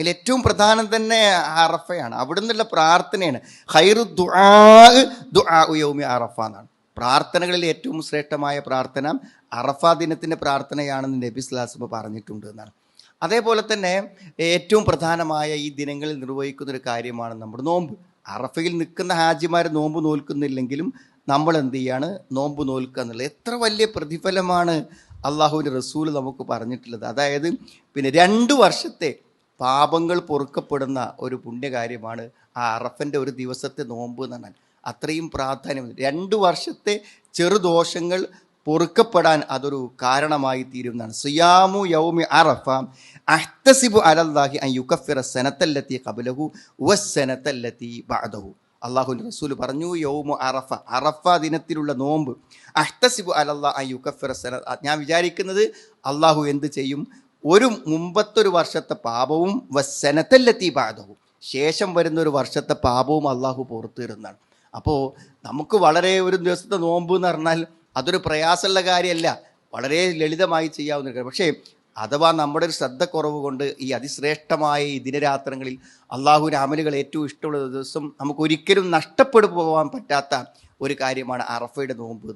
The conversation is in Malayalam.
അതിൽ ഏറ്റവും പ്രധാനം തന്നെ അറഫയാണ്. അവിടെ നിന്നുള്ള പ്രാർത്ഥനയാണ്. ഖൈറു ദുആ ദുആഉ യൗമി അറഫ എന്നാണ്. പ്രാർത്ഥനകളിൽ ഏറ്റവും ശ്രേഷ്ഠമായ പ്രാർത്ഥന അറഫ ദിനത്തിൻ്റെ പ്രാർത്ഥനയാണെന്ന് നബി സ്വല്ലല്ലാഹു അലൈഹി വസല്ലം പറഞ്ഞിട്ടുണ്ട് എന്നാണ്. അതേപോലെ തന്നെ ഏറ്റവും പ്രധാനമായ ഈ ദിനങ്ങളിൽ നിർവഹിക്കുന്നൊരു കാര്യമാണ് നമ്മുടെ നോമ്പ്. അറഫയിൽ നിൽക്കുന്ന ഹാജിമാർ നോമ്പ് നോൽക്കുന്നില്ലെങ്കിലും നമ്മൾ എന്ത് ചെയ്യാണ്? നോമ്പ് നോൽക്കുക എന്നുള്ളത് എത്ര വലിയ പ്രതിഫലമാണ് അള്ളാഹുവിൻ്റെ റസൂൽ നമുക്ക് പറഞ്ഞിട്ടുള്ളത്. അതായത് 2 വർഷത്തെ പാപങ്ങൾ പൊറുക്കപ്പെടുന്ന ഒരു പുണ്യകാര്യമാണ് ആ അറഫൻ്റെ ഒരു ദിവസത്തെ നോമ്പ് എന്ന് പറഞ്ഞാൽ. അത്രയും പ്രാധാന്യം. 2 വർഷത്തെ ചെറുദോഷങ്ങൾ പൊറുക്കപ്പെടാൻ അതൊരു കാരണമായി തീരുന്നതാണ്. സിയാമു യൗമി അറഫ അഹ്തസിബു അലല്ലാഹി അൻ യുകഫിറ സനത്തല്ലത്തി ഖബലഹു വസ്സനത്തല്ലത്തി ബഅദഹു. അള്ളാഹുവിൻ്റെ റസൂൽ പറഞ്ഞു, യൗമു അറഫ, അറഫ ദിനത്തിലുള്ള നോമ്പ്. അഹ്തസിബു അലല്ലാഹി അൻ യുകഫിറ സന, ഞാൻ വിചാരിക്കുന്നത് അള്ളാഹു എന്ത് ചെയ്യും? ഒരു മുമ്പത്തൊരു വർഷത്തെ പാപവും വസ്സനത്തല്ലത്തി ബഅദഹു, ശേഷം വരുന്ന ഒരു വർഷത്തെ പാപവും അള്ളാഹു പുറത്തു തരുന്നതാണ്. അപ്പോൾ നമുക്ക് വളരെ ഒരു ദിവസത്തെ നോമ്പ് എന്ന് പറഞ്ഞാൽ അതൊരു പ്രയാസമുള്ള കാര്യമല്ല, വളരെ ലളിതമായി ചെയ്യാവുന്ന കാര്യം. പക്ഷേ അഥവാ നമ്മുടെ ഒരു ശ്രദ്ധക്കുറവ് കൊണ്ട് ഈ അതിശ്രേഷ്ഠമായ ഈ ദിനരാത്രങ്ങളിൽ അള്ളാഹുവിൻ്റെ അമലുകൾ ഏറ്റവും ഇഷ്ടമുള്ള ദിവസം നമുക്ക് ഒരിക്കലും നഷ്ടപ്പെട്ടു പോകാൻ പറ്റാത്ത ഒരു കാര്യമാണ് അറഫയുടെ നോമ്പ്.